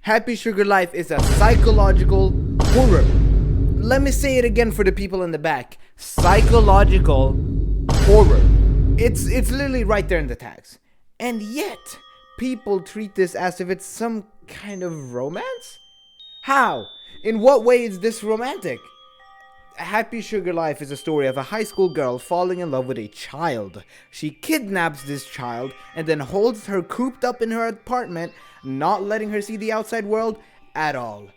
Happy Sugar Life is a psychological horror. Let me say it again for the people in the back. Psychological horror. It's literally right there in the tags. And yet, people treat this as if it's some kind of romance? How? In what way is this romantic? Happy Sugar Life is a story of a high school girl falling in love with a child. She kidnaps this child and then holds her cooped up in her apartment, not letting her see the outside world at all.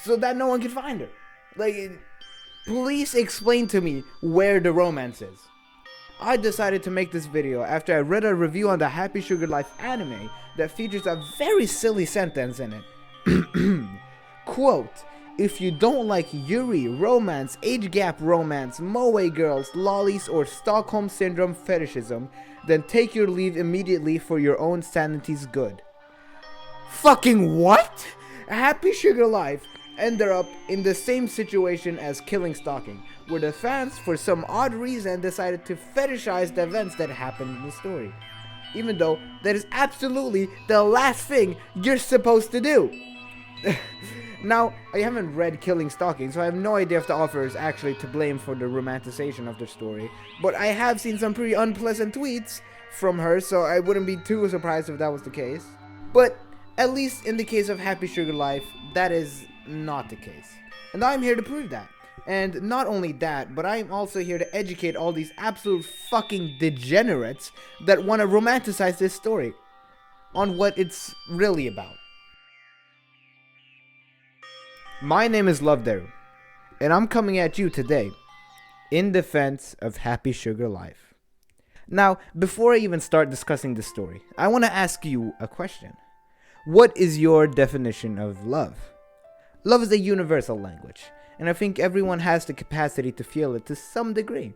So that no one can find her. Please explain to me where the romance is. I decided to make this video after I read a review on the Happy Sugar Life anime that features a very silly sentence in it. Quote, "If you don't like yuri, romance, age gap romance, moe girls, lollies, or Stockholm Syndrome fetishism, then take your leave immediately for your own sanity's good." Fucking what? Happy Sugar Life ended up in the same situation as Killing Stalking, where the fans, for some odd reason, decided to fetishize the events that happened in the story. Even though that is absolutely the last thing you're supposed to do. Now, I haven't read Killing Stalking, so I have no idea if the author is actually to blame for the romanticization of the story, but I have seen some pretty unpleasant tweets from her, so I wouldn't be too surprised if that was the case. But at least in the case of Happy Sugar Life, that is not the case. And I'm here to prove that. And not only that, but I'm also here to educate all these absolute fucking degenerates that want to romanticize this story on what it's really about. My name is Lavender, and I'm coming at you today in defense of Happy Sugar Life. Now, before I even start discussing this story, I want to ask you a question. What is your definition of love? Love is a universal language, and I think everyone has the capacity to feel it to some degree.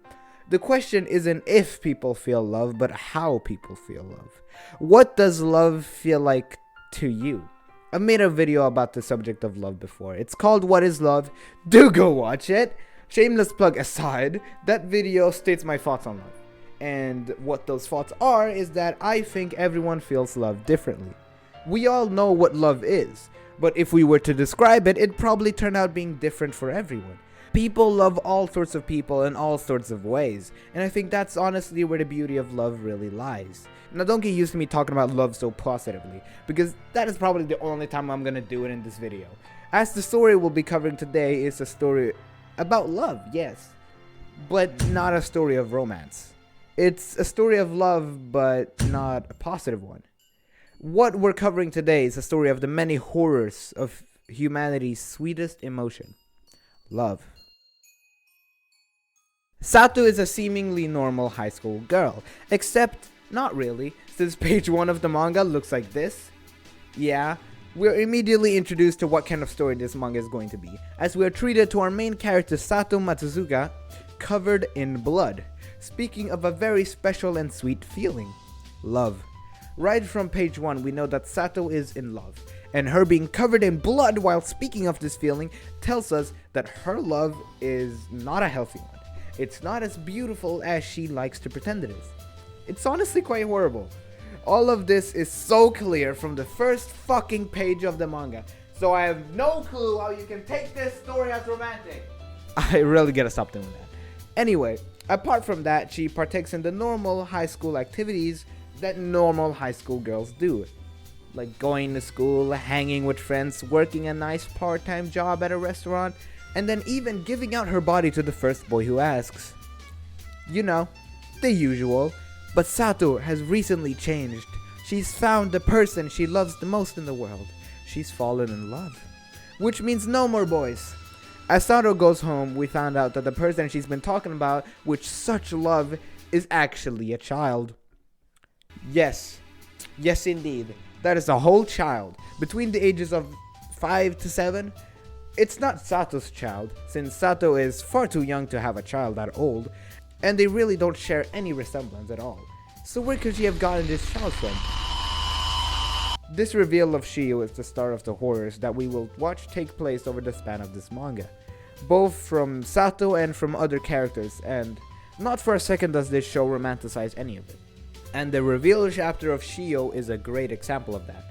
The question isn't if people feel love, but how people feel love. What does love feel like to you? I've made a video about the subject of love before. It's called What is Love? Do go watch it. Shameless plug aside, that video states my thoughts on love. And what those thoughts are is that I think everyone feels love differently. We all know what love is, but if we were to describe it, it'd probably turn out being different for everyone. People love all sorts of people in all sorts of ways, and I think that's honestly where the beauty of love really lies. Now, don't get used to me talking about love so positively, because that is probably the only time I'm gonna do it in this video. As the story we'll be covering today is a story about love, yes, but not a story of romance. It's a story of love, but not a positive one. What we're covering today is a story of the many horrors of humanity's sweetest emotion, love. Sato is a seemingly normal high school girl, except not really, since page 1 of the manga looks like this. Yeah, we're immediately introduced to what kind of story this manga is going to be, as we are treated to our main character Sato Matsuzuka, covered in blood, speaking of a very special and sweet feeling, love. Right from page 1, we know that Sato is in love, and her being covered in blood while speaking of this feeling tells us that her love is not a healthy one. It's not as beautiful as she likes to pretend it is. It's honestly quite horrible. All of this is so clear from the first fucking page of the manga, so I have no clue how you can take this story as romantic. I really gotta stop doing that. Anyway, apart from that, she partakes in the normal high school activities that normal high school girls do, like going to school, hanging with friends, working a nice part-time job at a restaurant, and then even giving out her body to the first boy who asks. You know, the usual. But Sato has recently changed. She's found the person she loves the most in the world. She's fallen in love. Which means no more boys. As Sato goes home, we found out that the person she's been talking about with such love is actually a child. Yes indeed, that is a whole child, between the ages of 5 to 7. It's not Sato's child, since Sato is far too young to have a child that old, and they really don't share any resemblance at all. So where could she have gotten this child from? This reveal of Shoujo is the start of the horrors that we will watch take place over the span of this manga, both from Sato and from other characters, and not for a second does this show romanticize any of it. And the reveal chapter of Shoujo is a great example of that.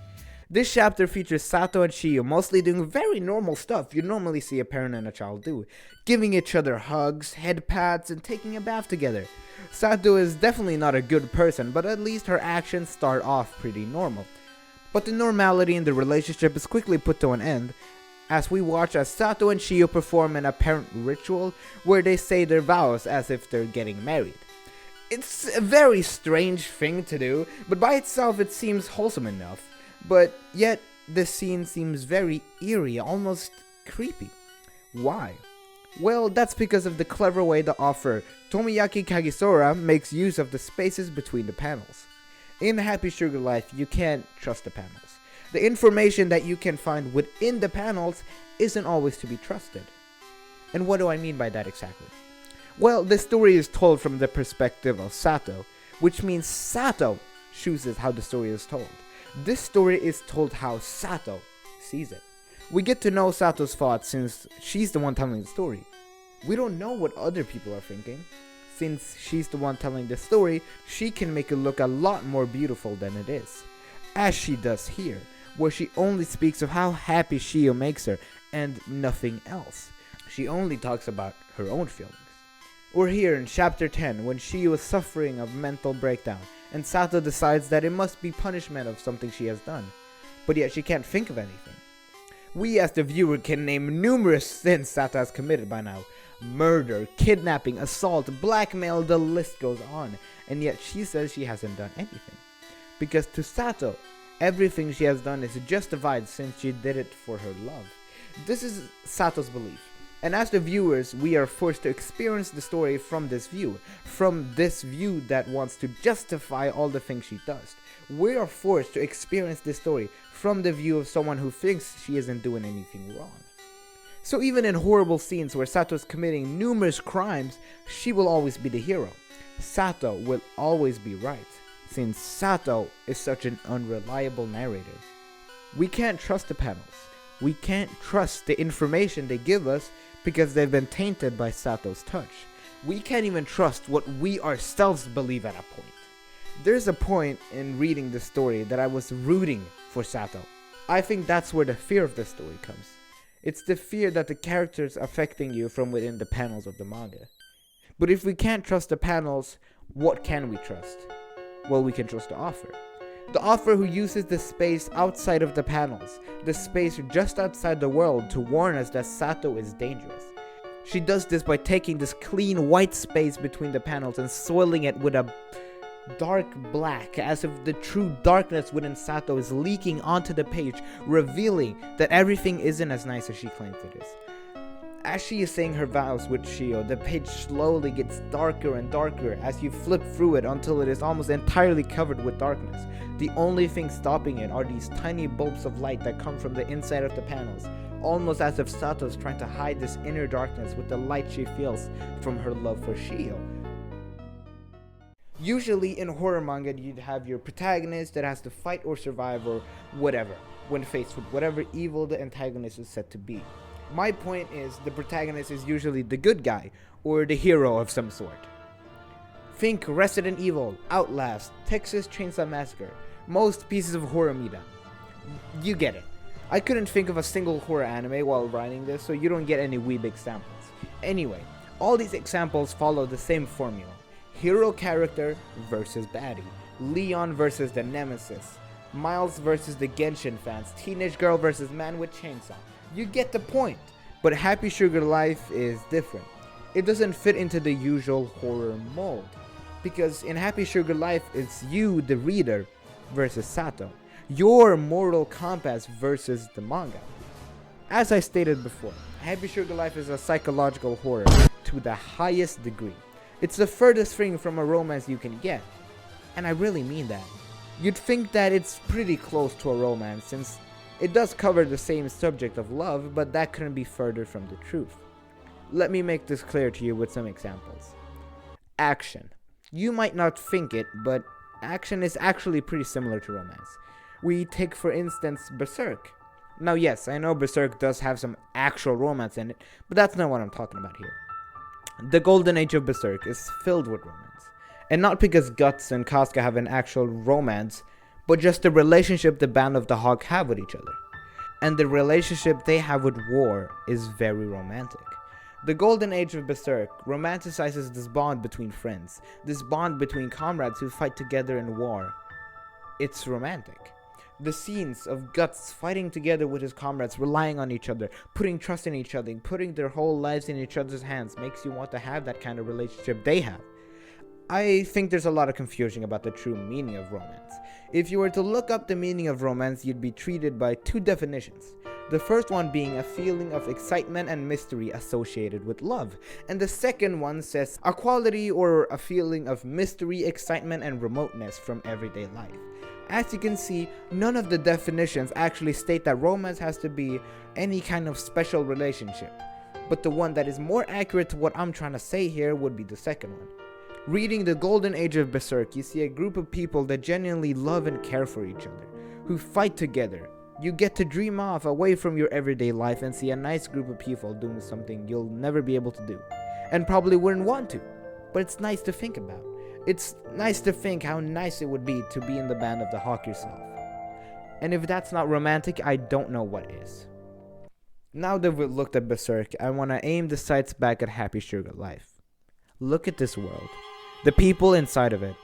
This chapter features Sato and Shio mostly doing very normal stuff you normally see a parent and a child do, giving each other hugs, head pats, and taking a bath together. Sato is definitely not a good person, but at least her actions start off pretty normal. But the normality in the relationship is quickly put to an end as we watch as Sato and Shio perform an apparent ritual where they say their vows as if they're getting married. It's a very strange thing to do, but by itself it seems wholesome enough. But yet, this scene seems very eerie, almost creepy. Why? Well, that's because of the clever way the author, Tomoyaki Kagisora, makes use of the spaces between the panels. In Happy Sugar Life, you can't trust the panels. The information that you can find within the panels isn't always to be trusted. And what do I mean by that exactly? Well, the story is told from the perspective of Sato, which means Sato chooses how the story is told. This story is told how Sato sees it. We get to know Sato's thoughts since she's the one telling the story. We don't know what other people are thinking. Since she's the one telling the story, she can make it look a lot more beautiful than it is. As she does here, where she only speaks of how happy Shio makes her and nothing else. She only talks about her own feelings. Or here in chapter 10, when Shio is suffering of mental breakdown and Sato decides that it must be punishment of something she has done, but yet she can't think of anything. We as the viewer can name numerous sins Sato has committed by now. Murder, kidnapping, assault, blackmail, the list goes on, and yet she says she hasn't done anything. Because to Sato, everything she has done is justified since she did it for her love. This is Sato's belief. And as the viewers, we are forced to experience the story from this view that wants to justify all the things she does. We are forced to experience this story from the view of someone who thinks she isn't doing anything wrong. So even in horrible scenes where Sato is committing numerous crimes, she will always be the hero. Sato will always be right, since Sato is such an unreliable narrator. We can't trust the panels. We can't trust the information they give us because they've been tainted by Sato's touch. We can't even trust what we ourselves believe at a point. There's a point in reading the story that I was rooting for Sato. I think that's where the fear of the story comes. It's the fear that the characters affecting you from within the panels of the manga. But if we can't trust the panels, what can we trust? Well, we can trust the author. The author who uses the space outside of the panels, the space just outside the world, to warn us that Sato is dangerous. She does this by taking this clean white space between the panels and soiling it with a dark black, as if the true darkness within Sato is leaking onto the page, revealing that everything isn't as nice as she claims it is. As she is saying her vows with Shio, the page slowly gets darker and darker as you flip through it until it is almost entirely covered with darkness. The only thing stopping it are these tiny bulbs of light that come from the inside of the panels, almost as if Sato is trying to hide this inner darkness with the light she feels from her love for Shio. Usually in horror manga, you'd have your protagonist that has to fight or survive or whatever when faced with whatever evil the antagonist is said to be. My point is, the protagonist is usually the good guy or the hero of some sort. Think Resident Evil, Outlast, Texas Chainsaw Massacre, most pieces of horror media. You get it. I couldn't think of a single horror anime while writing this, so you don't get any weeb examples. Anyway, all these examples follow the same formula. Hero character versus baddie. Leon versus the nemesis. Miles versus the Genshin fans. Teenage girl versus man with chainsaw. You get the point. But Happy Sugar Life is different. It doesn't fit into the usual horror mold. Because in Happy Sugar Life, it's you, the reader, versus Sato. Your moral compass versus the manga. As I stated before, Happy Sugar Life is a psychological horror to the highest degree. It's the furthest thing from a romance you can get. And I really mean that. You'd think that it's pretty close to a romance since it does cover the same subject of love, but that couldn't be further from the truth. Let me make this clear to you with some examples. Action. You might not think it, but action is actually pretty similar to romance. We take for instance Berserk. Now yes, I know Berserk does have some actual romance in it, but that's not what I'm talking about here. The golden age of Berserk is filled with romance. And not because Guts and Casca have an actual romance, but just the relationship the Band of the Hawk have with each other. And the relationship they have with war is very romantic. The Golden Age of Berserk romanticizes this bond between friends, this bond between comrades who fight together in war. It's romantic. The scenes of Guts fighting together with his comrades, relying on each other, putting trust in each other, putting their whole lives in each other's hands makes you want to have that kind of relationship they have. I think there's a lot of confusion about the true meaning of romance. If you were to look up the meaning of romance, you'd be treated by two definitions. The first one being a feeling of excitement and mystery associated with love. And the second one says a quality or a feeling of mystery, excitement, and remoteness from everyday life. As you can see, none of the definitions actually state that romance has to be any kind of special relationship. But the one that is more accurate to what I'm trying to say here would be the second one. Reading the Golden Age of Berserk, you see a group of people that genuinely love and care for each other, who fight together. You get to dream off away from your everyday life and see a nice group of people doing something you'll never be able to do, and probably wouldn't want to, but it's nice to think about. It's nice to think how nice it would be to be in the Band of the Hawk yourself. And if that's not romantic, I don't know what is. Now that we've looked at Berserk, I want to aim the sights back at Happy Sugar Life. Look at this world. The people inside of it.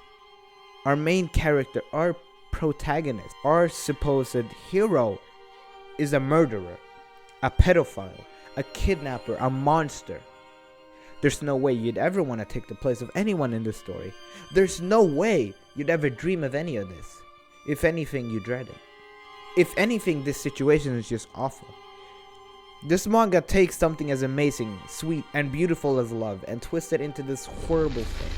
Our main character, our protagonist, our supposed hero, is a murderer, a pedophile, a kidnapper, a monster. There's no way you'd ever want to take the place of anyone in this story. There's no way you'd ever dream of any of this. If anything, you dread it. If anything, this situation is just awful. This manga takes something as amazing, sweet, and beautiful as love and twists it into this horrible thing.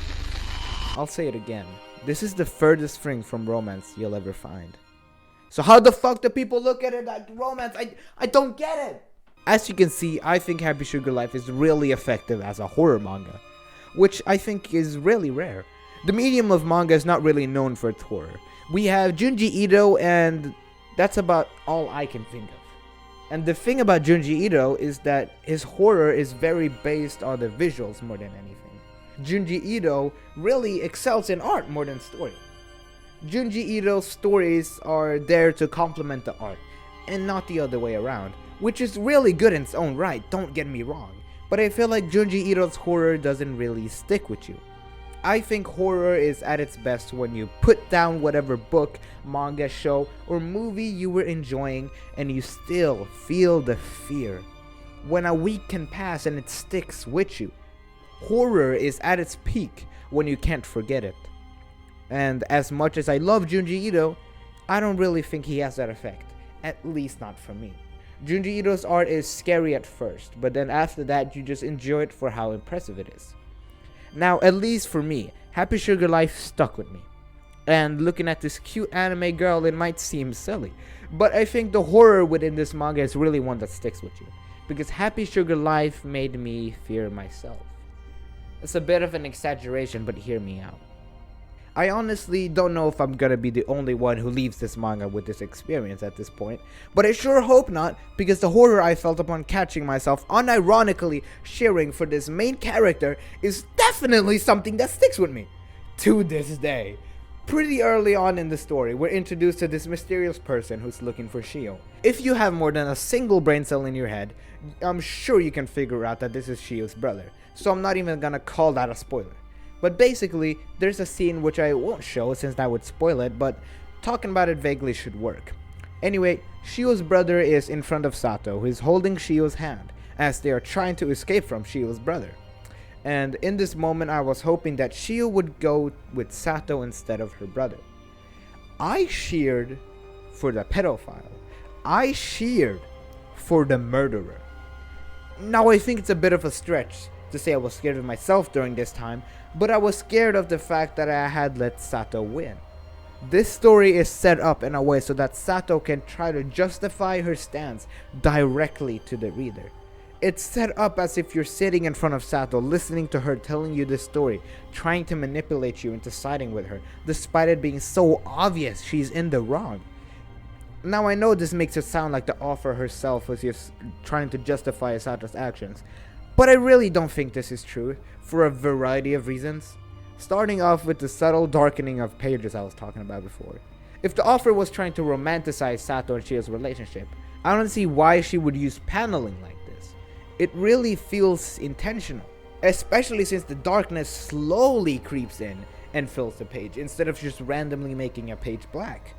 I'll say it again. This is the furthest thing from romance you'll ever find. So how the fuck do people look at it like romance? I don't get it! As you can see, I think Happy Sugar Life is really effective as a horror manga, which I think is really rare. The medium of manga is not really known for its horror. We have Junji Ito, and that's about all I can think of. And the thing about Junji Ito is that his horror is very based on the visuals more than anything. Junji Ito really excels in art more than story. Junji Ito's stories are there to complement the art, and not the other way around, which is really good in its own right, don't get me wrong. But I feel like Junji Ito's horror doesn't really stick with you. I think horror is at its best when you put down whatever book, manga, show, or movie you were enjoying and you still feel the fear. When a week can pass and it sticks with you. Horror is at its peak when you can't forget it. And as much as I love Junji Ito, I don't really think he has that effect. At least not for me. Junji Ito's art is scary at first, but then after that you just enjoy it for how impressive it is. Now, at least for me, Happy Sugar Life stuck with me. And looking at this cute anime girl, it might seem silly, but I think the horror within this manga is really one that sticks with you, because Happy Sugar Life made me fear myself. It's a bit of an exaggeration, but hear me out. I honestly don't know if I'm gonna be the only one who leaves this manga with this experience at this point, but I sure hope not, because the horror I felt upon catching myself unironically cheering for this main character is definitely something that sticks with me to this day. Pretty early on in the story, we're introduced to this mysterious person who's looking for Shio. If you have more than a single brain cell in your head, I'm sure you can figure out that this is Shio's brother, so I'm not even gonna call that a spoiler. But basically, there's a scene which I won't show since that would spoil it, but talking about it vaguely should work. Anyway, Shio's brother is in front of Sato, who is holding Shio's hand, as they are trying to escape from Shio's brother. And in this moment, I was hoping that Shio would go with Sato instead of her brother. I cheered for the pedophile. I cheered for the murderer. Now, I think it's a bit of a stretch to say I was scared of myself during this time, but I was scared of the fact that I had let Sato win. This story is set up in a way so that Sato can try to justify her stance directly to the reader. It's set up as if you're sitting in front of Sato, listening to her telling you this story, trying to manipulate you into siding with her, despite it being so obvious she's in the wrong. Now, I know this makes it sound like the author herself was just trying to justify Sato's actions, but I really don't think this is true, for a variety of reasons. Starting off with the subtle darkening of pages I was talking about before. If the author was trying to romanticize Sato and Chio's relationship, I don't see why she would use paneling like this. It really feels intentional, especially since the darkness slowly creeps in and fills the page instead of just randomly making a page black.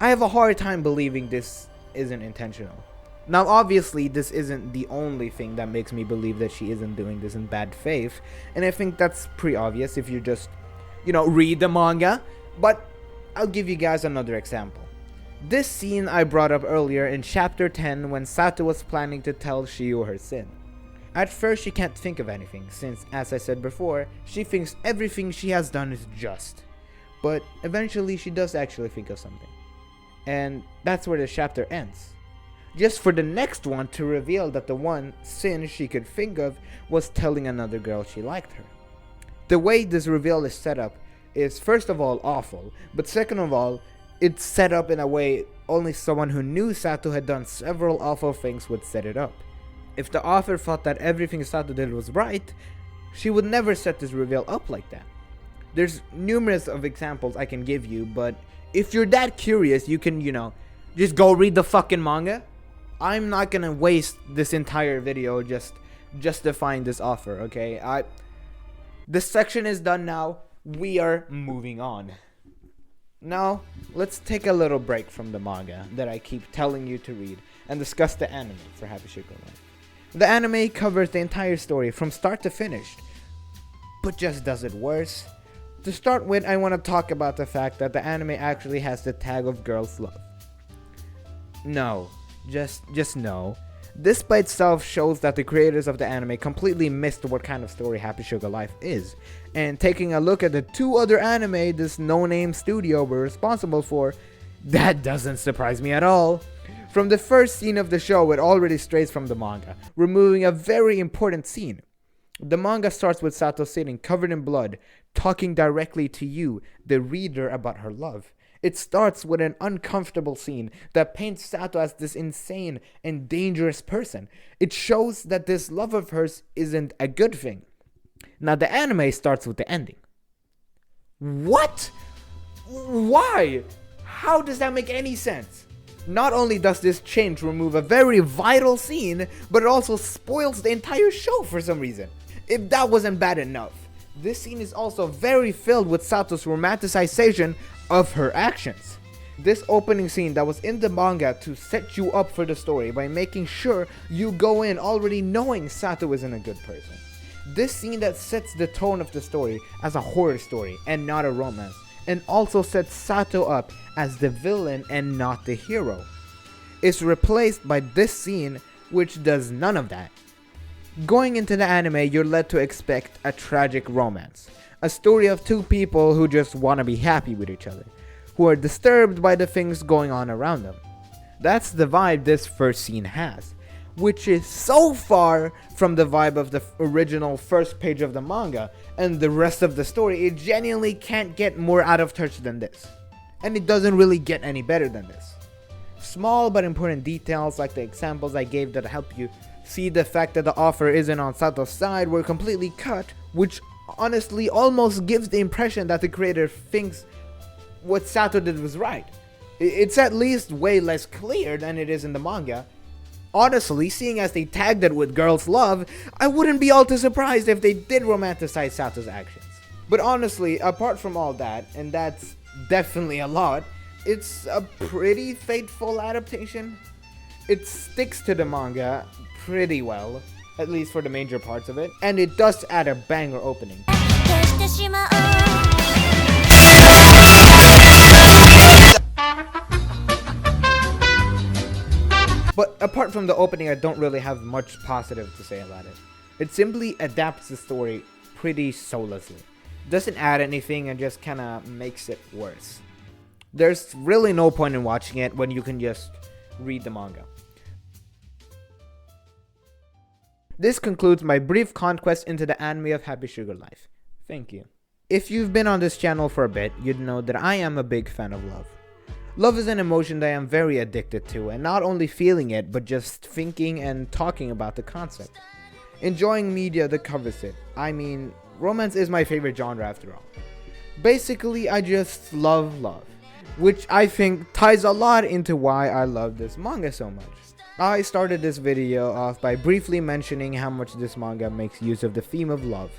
I have a hard time believing this isn't intentional. Now obviously this isn't the only thing that makes me believe that she isn't doing this in bad faith, and I think that's pretty obvious if you just, read the manga, but I'll give you guys another example. This scene I brought up earlier in chapter 10 when Sato was planning to tell Shio her sin. At first she can't think of anything since, as I said before, she thinks everything she has done is just. But eventually she does actually think of something. And that's where the chapter ends. Just for the next one to reveal that the one sin she could think of was telling another girl she liked her. The way this reveal is set up is first of all awful, but second of all, it's set up in a way only someone who knew Sato had done several awful things would set it up. If the author thought that everything Sato did was right, she would never set this reveal up like that. There's numerous of examples I can give you, but if you're that curious, you can, just go read the fucking manga. I'm not gonna waste this entire video just justifying this offer, okay? This section is done now. We are moving on. Now, let's take a little break from the manga that I keep telling you to read and discuss the anime for Happy Sugar Life. The anime covers the entire story from start to finish, but just does it worse. To start with, I want to talk about the fact that the anime actually has the tag of girls' love. No, just no. This by itself shows that the creators of the anime completely missed what kind of story Happy Sugar Life is. And taking a look at the two other anime this no-name studio were responsible for, that doesn't surprise me at all. From the first scene of the show, it already strays from the manga, removing a very important scene. The manga starts with Sato sitting covered in blood, talking directly to you, the reader, about her love. It starts with an uncomfortable scene that paints Sato as this insane and dangerous person. It shows that this love of hers isn't a good thing. Now the anime starts with the ending. What? Why? How does that make any sense? Not only does this change remove a very vital scene, but it also spoils the entire show for some reason. If that wasn't bad enough, this scene is also very filled with Sato's romanticization of her actions. This opening scene that was in the manga to set you up for the story by making sure you go in already knowing Sato isn't a good person. This scene that sets the tone of the story as a horror story and not a romance, and also sets Sato up as the villain and not the hero, is replaced by this scene which does none of that. Going into the anime, you're led to expect a tragic romance. A story of two people who just want to be happy with each other, who are disturbed by the things going on around them. That's the vibe this first scene has, which is so far from the vibe of the original first page of the manga and the rest of the story. It genuinely can't get more out of touch than this. And it doesn't really get any better than this. Small but important details like the examples I gave that help you see the fact that the author isn't on Sato's side were completely cut, which honestly almost gives the impression that the creator thinks what Sato did was right. It's at least way less clear than it is in the manga. Honestly, seeing as they tagged it with girls' love, I wouldn't be all too surprised if they did romanticize Sato's actions. But honestly, apart from all that, and that's definitely a lot, it's a pretty faithful adaptation. It sticks to the manga pretty well, at least for the major parts of it, and it does add a banger opening. But apart from the opening, I don't really have much positive to say about it. It simply adapts the story pretty soullessly. Doesn't add anything and just kinda makes it worse. There's really no point in watching it when you can just read the manga. This concludes my brief conquest into the anime of Happy Sugar Life. Thank you. If you've been on this channel for a bit, you'd know that I am a big fan of love. Love is an emotion that I am very addicted to, and not only feeling it, but just thinking and talking about the concept. Enjoying media that covers it. I mean, romance is my favorite genre after all. Basically, I just love love. which I think ties a lot into why I love this manga so much. I started this video off by briefly mentioning how much this manga makes use of the theme of love,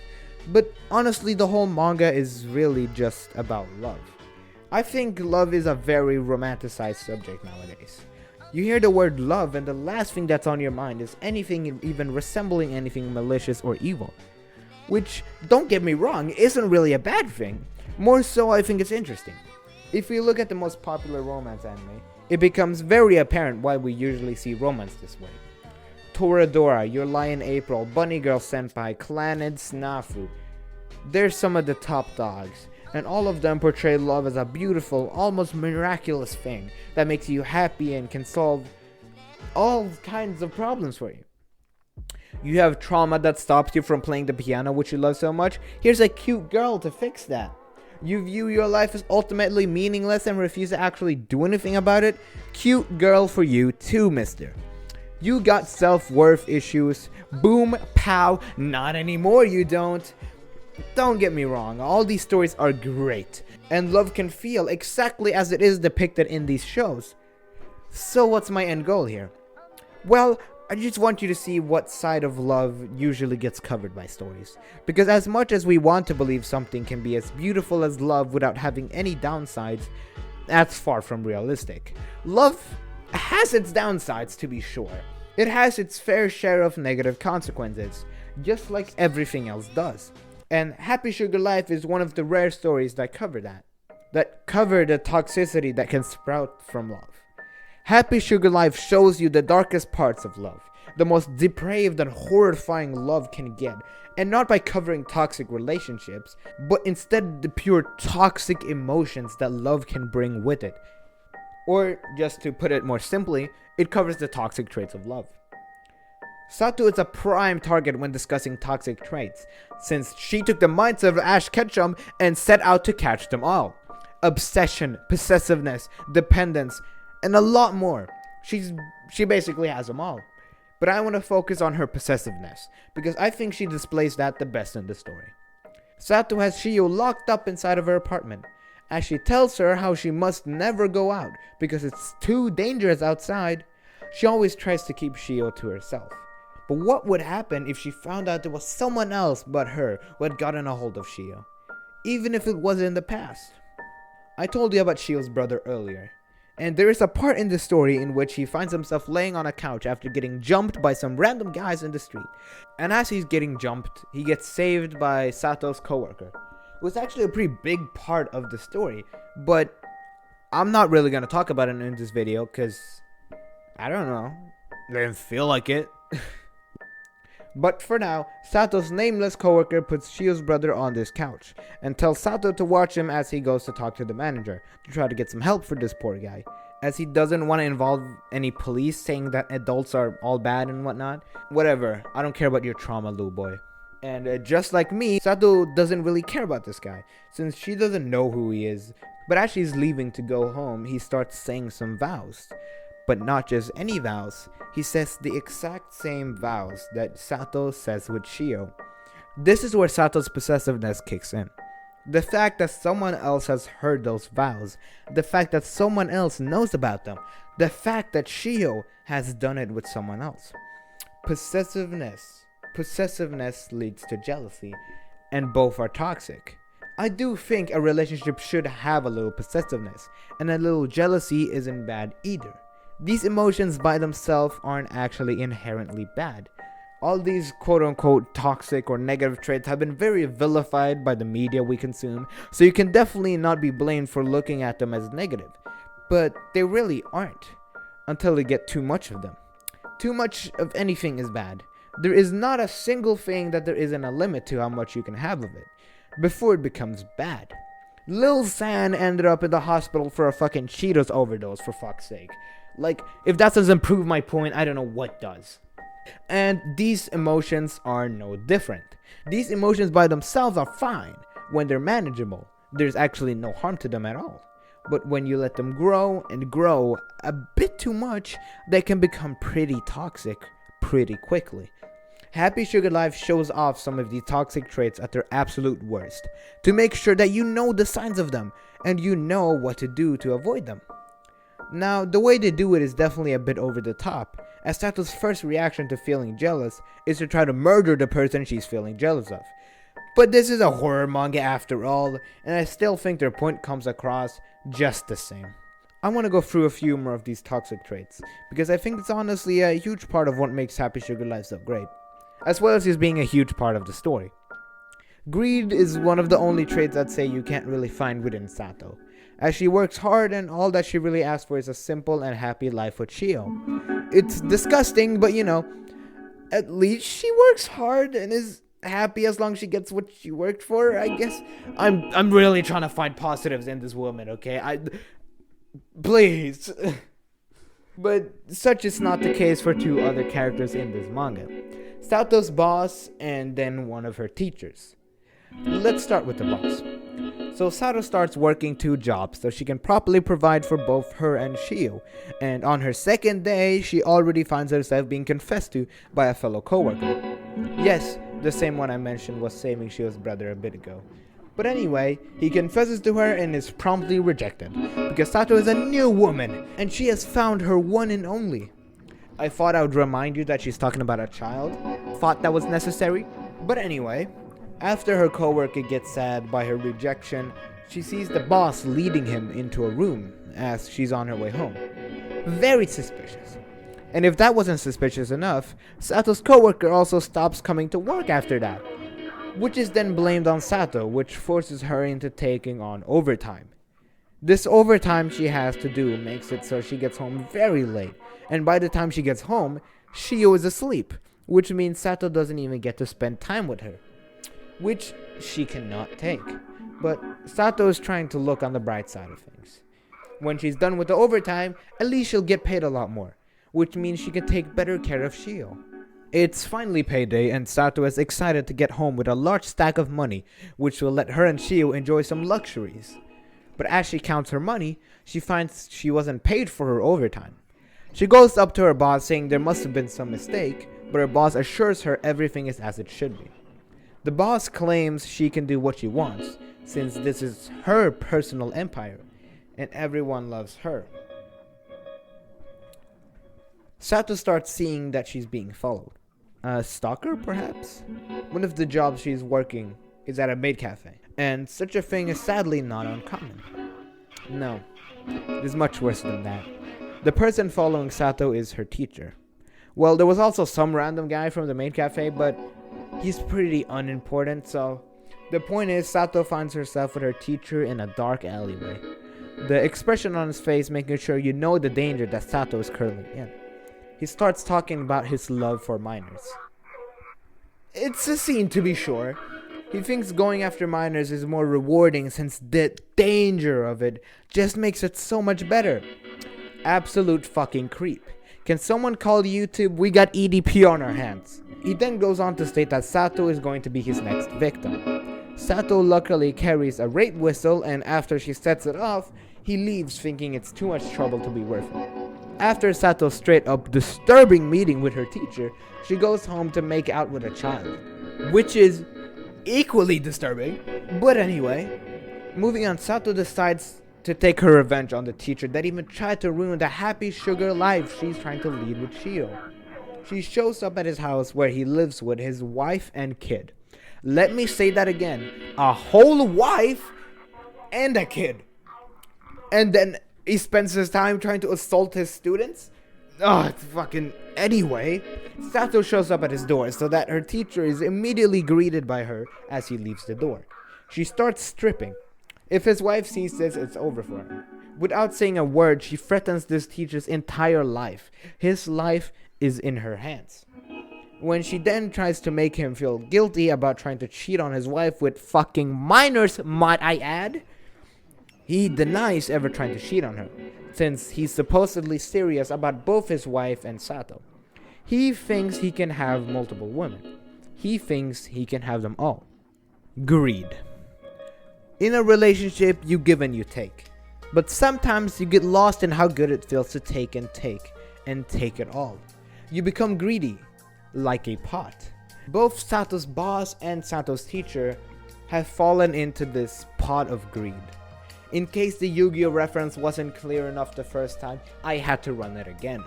but honestly the whole manga is really just about love. I think love is a very romanticized subject nowadays. You hear the word love and the last thing that's on your mind is anything even resembling anything malicious or evil. Which, don't get me wrong, isn't really a bad thing. More so, I think it's interesting. If we look at the most popular romance anime, it becomes very apparent why we usually see romance this way. Toradora, Your Lie in April, Bunny Girl Senpai, Clannad, Snafu. They're some of the top dogs, and all of them portray love as a beautiful, almost miraculous thing that makes you happy and can solve all kinds of problems for you. You have trauma that stops you from playing the piano which you love so much. Here's a cute girl to fix that. You view your life as ultimately meaningless and refuse to actually do anything about it. Cute girl for you too, mister. You got self-worth issues. Boom, pow, not anymore you don't. Don't get me wrong, all these stories are great, and love can feel exactly as it is depicted in these shows. So what's my end goal here? Well, I just want you to see what side of love usually gets covered by stories. Because as much as we want to believe something can be as beautiful as love without having any downsides, that's far from realistic. Love has its downsides, to be sure. It has its fair share of negative consequences, just like everything else does. And Happy Sugar Life is one of the rare stories that cover that. That cover the toxicity that can sprout from love. Happy Sugar Life shows you the darkest parts of love, the most depraved and horrifying love can get, and not by covering toxic relationships, but instead the pure toxic emotions that love can bring with it. Or, just to put it more simply, it covers the toxic traits of love. Sato is a prime target when discussing toxic traits, since she took the mindset of Ash Ketchum and set out to catch them all. Obsession, possessiveness, dependence, and a lot more. She basically has them all. But I want to focus on her possessiveness, because I think she displays that the best in the story. Sato has Shio locked up inside of her apartment, as she tells her how she must never go out, because it's too dangerous outside. She always tries to keep Shio to herself. But what would happen if she found out there was someone else but her who had gotten a hold of Shio, even if it was in the past? I told you about Shio's brother earlier. And there is a part in the story in which he finds himself laying on a couch after getting jumped by some random guys in the street. And as he's getting jumped, he gets saved by Sato's coworker. It was actually a pretty big part of the story, but I'm not really going to talk about it in this video because, I don't know, I didn't feel like it. But for now, Sato's nameless coworker puts Shio's brother on this couch and tells Sato to watch him as he goes to talk to the manager to try to get some help for this poor guy, as he doesn't want to involve any police saying that adults are all bad and whatnot. Whatever, I don't care about your trauma, little boy. And just like me, Sato doesn't really care about this guy, since she doesn't know who he is. But as she's leaving to go home, he starts saying some vows. But not just any vows, he says the exact same vows that Sato says with Shio. This is where Sato's possessiveness kicks in. The fact that someone else has heard those vows, the fact that someone else knows about them, the fact that Shio has done it with someone else. Possessiveness leads to jealousy, and both are toxic. I do think a relationship should have a little possessiveness, and a little jealousy isn't bad either. These emotions by themselves aren't actually inherently bad. All these quote-unquote toxic or negative traits have been very vilified by the media we consume, so you can definitely not be blamed for looking at them as negative. But they really aren't, until you get too much of them. Too much of anything is bad. There is not a single thing that there isn't a limit to how much you can have of it, before it becomes bad. Lil San ended up in the hospital for a fucking Cheetos overdose, for fuck's sake. Like, if that doesn't prove my point, I don't know what does. And these emotions are no different. These emotions by themselves are fine when they're manageable. There's actually no harm to them at all. But when you let them grow and grow a bit too much, they can become pretty toxic pretty quickly. Happy Sugar Life shows off some of the toxic traits at their absolute worst, to make sure that you know the signs of them, and you know what to do to avoid them. Now, the way they do it is definitely a bit over the top, as Sato's first reaction to feeling jealous is to try to murder the person she's feeling jealous of. But this is a horror manga after all, and I still think their point comes across just the same. I want to go through a few more of these toxic traits, because I think it's honestly a huge part of what makes Happy Sugar Life so great, as well as just being a huge part of the story. Greed is one of the only traits I'd say you can't really find within Sato, as she works hard and all that she really asks for is a simple and happy life with Shio. It's disgusting, but you know, at least she works hard and is happy as long as she gets what she worked for, I guess. I'm really trying to find positives in this woman, okay? Please. But such is not the case for two other characters in this manga. Sato's boss and then one of her teachers. Let's start with the boss. So Sato starts working 2 jobs so she can properly provide for both her and Shio, and on her second day, she already finds herself being confessed to by a fellow coworker. Yes, the same one I mentioned was saving Shio's brother a bit ago. But anyway, he confesses to her and is promptly rejected, because Sato is a new woman, and she has found her one and only. I thought I would remind you that she's talking about a child. Thought that was necessary. But anyway, after her coworker gets sad by her rejection, she sees the boss leading him into a room as she's on her way home. Very suspicious. And if that wasn't suspicious enough, Sato's coworker also stops coming to work after that, which is then blamed on Sato, which forces her into taking on overtime. This overtime she has to do makes it so she gets home very late, and by the time she gets home, Shio is asleep, which means Sato doesn't even get to spend time with her, which she cannot take. But Sato is trying to look on the bright side of things. When she's done with the overtime, at least she'll get paid a lot more, which means she can take better care of Shio. It's finally payday and Sato is excited to get home with a large stack of money, which will let her and Shio enjoy some luxuries. But as she counts her money, she finds she wasn't paid for her overtime. She goes up to her boss saying there must have been some mistake, but her boss assures her everything is as it should be. The boss claims she can do what she wants, since this is her personal empire, and everyone loves her. Sato starts seeing that she's being followed. A stalker, perhaps? One of the jobs she's working is at a maid cafe, and such a thing is sadly not uncommon. No, it is much worse than that. The person following Sato is her teacher. Well, there was also some random guy from the maid cafe, but he's pretty unimportant, so the point is Sato finds herself with her teacher in a dark alleyway. The expression on his face making sure you know the danger that Sato is currently in. He starts talking about his love for minors. It's a scene to be sure. He thinks going after minors is more rewarding since the danger of it just makes it so much better. Absolute fucking creep. Can someone call YouTube? We got EDP on our hands. He then goes on to state that Sato is going to be his next victim. Sato luckily carries a rape whistle, and after she sets it off, he leaves thinking it's too much trouble to be worth it. After Sato's straight up disturbing meeting with her teacher, she goes home to make out with a child, which is equally disturbing. But anyway, moving on, Sato decides to take her revenge on the teacher that even tried to ruin the happy sugar life she's trying to lead with Shio. She shows up at his house where he lives with his wife and kid. Let me say that again. A whole wife and a kid. And then he spends his time trying to assault his students? Oh, it's fucking... Anyway, Sato shows up at his door so that her teacher is immediately greeted by her as he leaves the door. She starts stripping. If his wife sees this, it's over for her. Without saying a word, she threatens this teacher's entire life. His life is in her hands. When she then tries to make him feel guilty about trying to cheat on his wife with fucking minors, might I add, he denies ever trying to cheat on her, since he's supposedly serious about both his wife and Sato. He thinks he can have multiple women. He thinks he can have them all. Greed. In a relationship, you give and you take. But sometimes you get lost in how good it feels to take and take it all. You become greedy, like a pot. Both Sato's boss and Sato's teacher have fallen into this pot of greed. In case the Yu-Gi-Oh reference wasn't clear enough the first time, I had to run it again.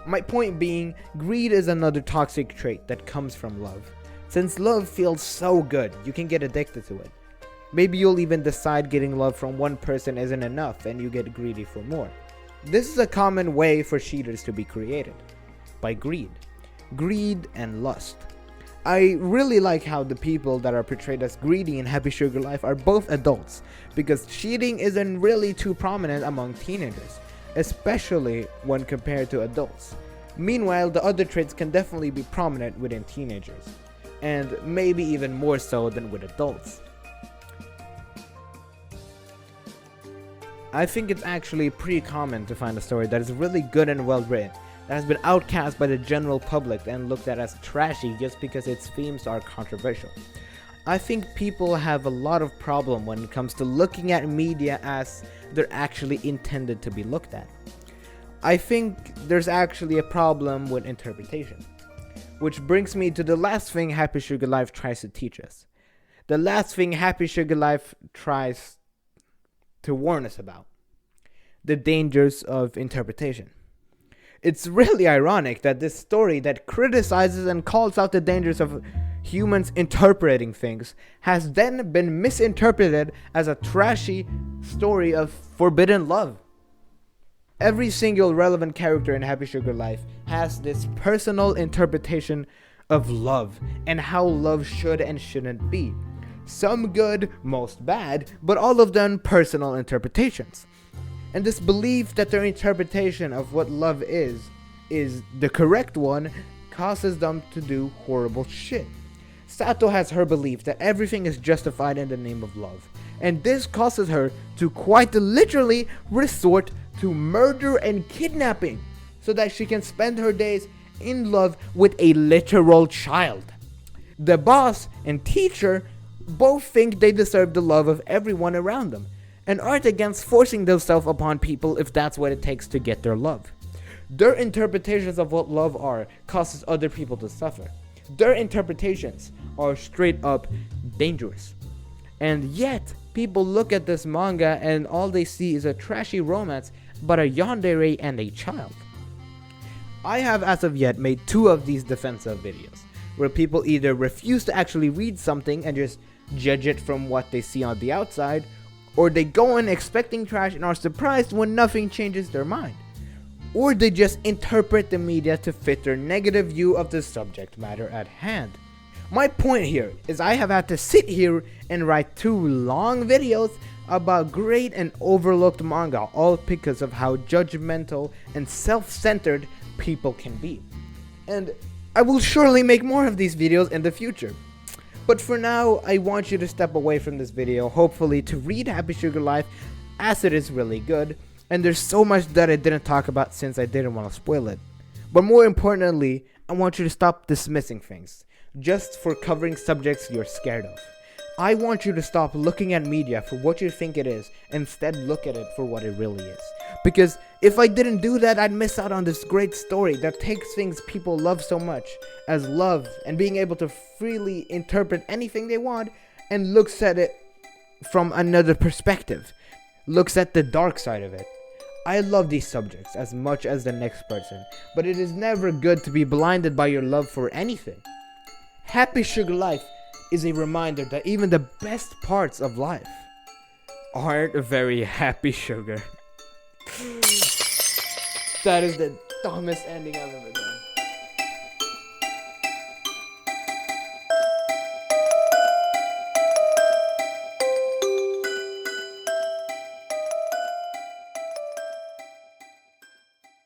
My point being, greed is another toxic trait that comes from love. Since love feels so good, you can get addicted to it. Maybe you'll even decide getting love from one person isn't enough and you get greedy for more. This is a common way for cheaters to be created. By greed. Greed and lust. I really like how the people that are portrayed as greedy in Happy Sugar Life are both adults, because cheating isn't really too prominent among teenagers, especially when compared to adults. Meanwhile, the other traits can definitely be prominent within teenagers, and maybe even more so than with adults. I think it's actually pretty common to find a story that is really good and well written, that has been outcast by the general public and looked at as trashy just because its themes are controversial. I think people have a lot of problem when it comes to looking at media as they're actually intended to be looked at. I think there's actually a problem with interpretation. Which brings me to the last thing Happy Sugar Life tries to teach us. The last thing Happy Sugar Life tries to warn us about. The dangers of interpretation. It's really ironic that this story that criticizes and calls out the dangers of humans interpreting things has then been misinterpreted as a trashy story of forbidden love. Every single relevant character in Happy Sugar Life has this personal interpretation of love and how love should and shouldn't be. Some good, most bad, but all of them personal interpretations. And this belief that their interpretation of what love is the correct one causes them to do horrible shit. Sato has her belief that everything is justified in the name of love, and this causes her to quite literally resort to murder and kidnapping so that she can spend her days in love with a literal child. The boss and teacher both think they deserve the love of everyone around them, and aren't against forcing themselves upon people if that's what it takes to get their love. Their interpretations of what love are causes other people to suffer. Their interpretations are straight up dangerous. And yet, people look at this manga and all they see is a trashy romance about a yandere and a child. I have as of yet made 2 of these defensive videos, where people either refuse to actually read something and just judge it from what they see on the outside, or they go in expecting trash and are surprised when nothing changes their mind. Or they just interpret the media to fit their negative view of the subject matter at hand. My point here is I have had to sit here and write 2 long videos about great and overlooked manga, all because of how judgmental and self-centered people can be. And I will surely make more of these videos in the future. But for now, I want you to step away from this video, hopefully to read Happy Sugar Life, as it is really good, and there's so much that I didn't talk about since I didn't want to spoil it. But more importantly, I want you to stop dismissing things, just for covering subjects you're scared of. I want you to stop looking at media for what you think it is, and instead look at it for what it really is. Because if I didn't do that, I'd miss out on this great story that takes things people love so much as love and being able to freely interpret anything they want, and looks at it from another perspective, looks at the dark side of it. I love these subjects as much as the next person, but it is never good to be blinded by your love for anything. Happy Sugar Life is a reminder that even the best parts of life aren't very happy sugar. That is the dumbest ending I've ever done.